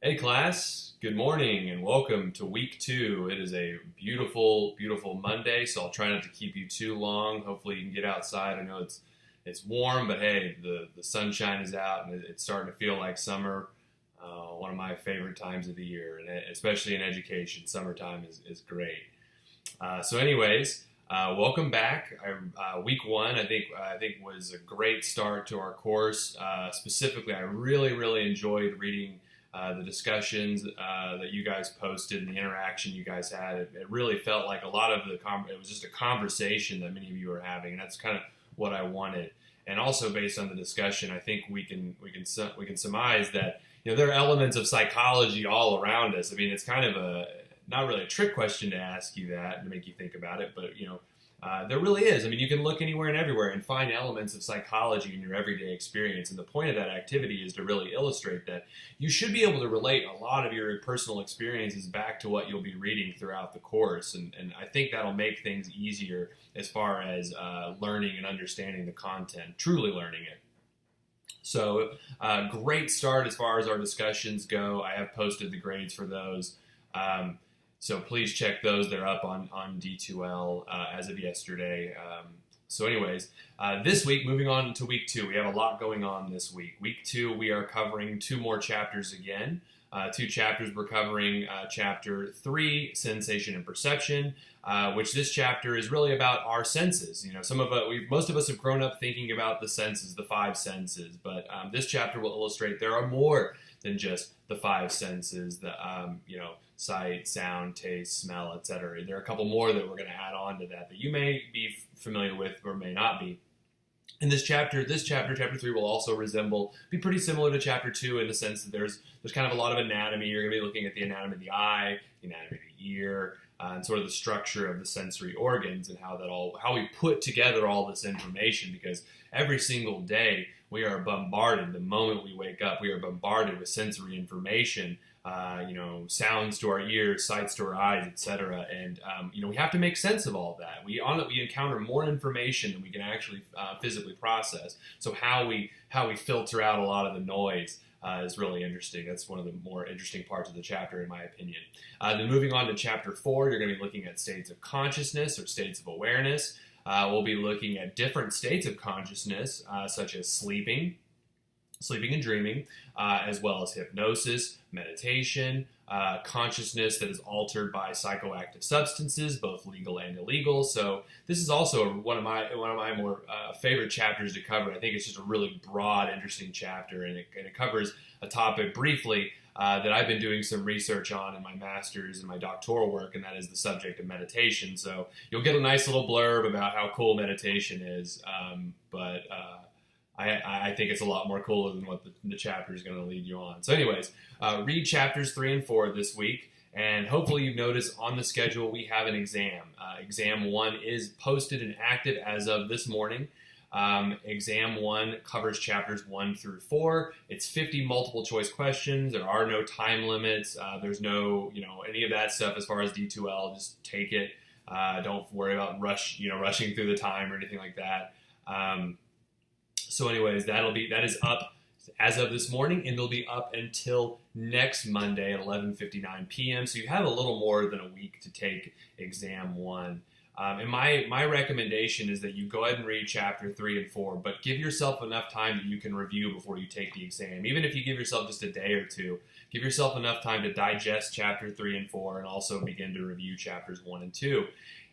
Hey class, good morning and welcome to week 2. It is a beautiful, beautiful Monday, so I'll try not to keep you too long. Hopefully you can get outside. I know it's warm, but hey, the sunshine is out and it's starting to feel like summer. One of my favorite times of the year, and especially in education, summertime is great. Welcome back. Week 1, I think was a great start to our course. Specifically, I really enjoyed reading the discussions that you guys posted and the interaction you guys had. It really felt like a lot of it was just a conversation that many of you were having, and that's kind of what I wanted. And also, based on the discussion, I think we can surmise that there are elements of psychology all around us. I mean, it's kind of not really a trick question to ask you that to make you think about it, but there really is. I mean, you can look anywhere and everywhere and find elements of psychology in your everyday experience. And the point of that activity is to really illustrate that you should be able to relate a lot of your personal experiences back to what you'll be reading throughout the course. And I think that'll make things easier as far as learning and understanding the content, truly learning it. So great start as far as our discussions go. I have posted the grades for those. So please check those. They're up on D2L as of yesterday. This week, moving on to week 2, we have a lot going on this week. Week 2, we are covering 2 more chapters again. 2 chapters, we're covering chapter 3, Sensation and Perception, which this chapter is really about our senses. Most of us have grown up thinking about the senses, the 5 senses, but this chapter will illustrate there are more than just the 5 senses, sight, sound, taste, smell, etc. There are a couple more that we're going to add on to that you may be familiar with or may not be. In this chapter, chapter 3, will also be pretty similar to chapter 2 in the sense that there's kind of a lot of anatomy. You're going to be looking at the anatomy of the eye, the anatomy of the ear, and sort of the structure of the sensory organs and how we put together all this information, because every single day we are bombarded. The moment we wake up, we are bombarded with sensory information. Sounds to our ears, sights to our eyes, etc. And we have to make sense of all that. We encounter more information than we can actually physically process. So how we filter out a lot of the noise is really interesting. That's one of the more interesting parts of the chapter, in my opinion. Then moving on to chapter 4, you're going to be looking at states of consciousness or states of awareness. We'll be looking at different states of consciousness, such as sleeping and dreaming, as well as hypnosis, meditation, consciousness that is altered by psychoactive substances, both legal and illegal. So this is also one of my more favorite chapters to cover. I think it's just a really broad, interesting chapter, and it covers a topic briefly that I've been doing some research on in my master's and my doctoral work, and that is the subject of meditation. So you'll get a nice little blurb about how cool meditation is, but I think it's a lot more cooler than what the chapter is going to lead you on. So anyways, read chapters 3 and 4 this week, and hopefully you've noticed on the schedule we have an exam. Exam 1 is posted and active as of this morning. Exam 1 covers chapters 1 through 4. It's 50 multiple choice questions. There are no time limits. There's no, any of that stuff as far as D2L. Just take it. Don't worry about rushing through the time or anything like that. That is up as of this morning, and it'll be up until next Monday at 11:59 p.m. So you have a little more than a week to take exam 1. And my recommendation is that you go ahead and read chapter 3 and 4, but give yourself enough time that you can review before you take the exam. Even if you give yourself just a day or two, give yourself enough time to digest chapter 3 and 4 and also begin to review chapters 1 and 2.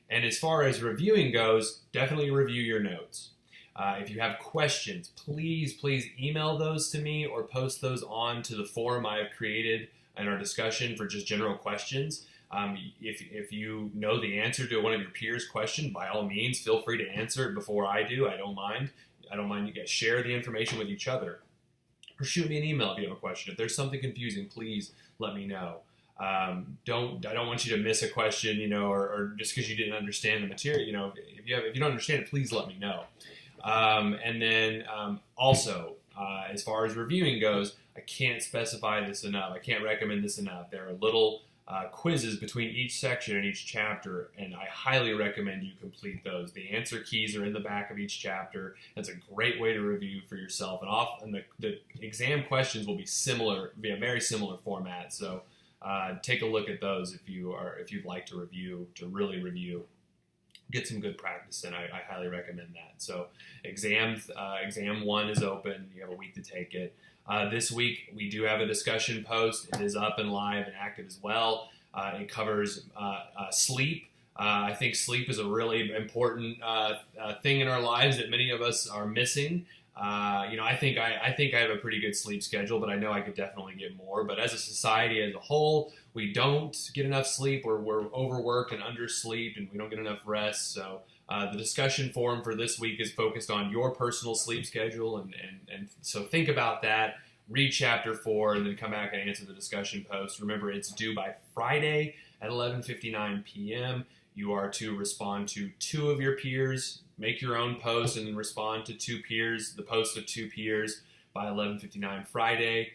And as far as reviewing goes, definitely review your notes. If you have questions, please email those to me or post those on to the forum I have created in our discussion for just general questions. If you know the answer to one of your peers' question, by all means, feel free to answer it before I do. I don't mind. You guys share the information with each other. Or shoot me an email if you have a question. If there's something confusing, please let me know. I don't want you to miss a question, or just because you didn't understand the material. If you don't understand it, please let me know. Also, as far as reviewing goes, I can't specify this enough. I can't recommend this enough. There are little quizzes between each section and each chapter, and I highly recommend you complete those. The answer keys are in the back of each chapter. That's a great way to review for yourself, and the exam questions will be a very similar format. So take a look at those if you'd like to really review. Get some good practice in. I highly recommend that. So exam 1 is open. You have a week to take it. This week, we do have a discussion post. It is up and live and active as well. It covers sleep. I think sleep is a really important thing in our lives that many of us are missing. I think I have a pretty good sleep schedule, but I know I could definitely get more. But as a society as a whole, we don't get enough sleep, or we're overworked and undersleep, and we don't get enough rest. So the discussion forum for this week is focused on your personal sleep schedule, and so think about that. Read chapter 4, and then come back and answer the discussion post. Remember, it's due by Friday at 11:59 p.m. You are to respond to 2 of your peers, make your own post, and then respond to 2 peers, the post of 2 peers by 11:59 Friday.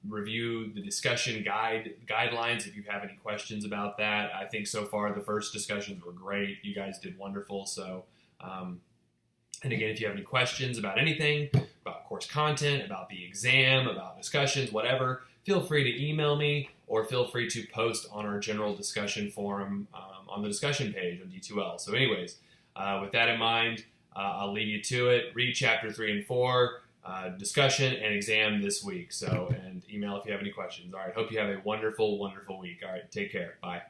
Review the discussion guidelines if you have any questions about that. I think so far the first discussions were great. You guys did wonderful. So, and again, if you have any questions about anything, about course content, about the exam, about discussions, whatever, feel free to email me, or feel free to post on our general discussion forum on the discussion page on D2L. So anyways, with that in mind, I'll leave you to it. Read chapter 3 and 4, discussion and exam this week. So, and email if you have any questions. All right, hope you have a wonderful, wonderful week. All right, take care. Bye.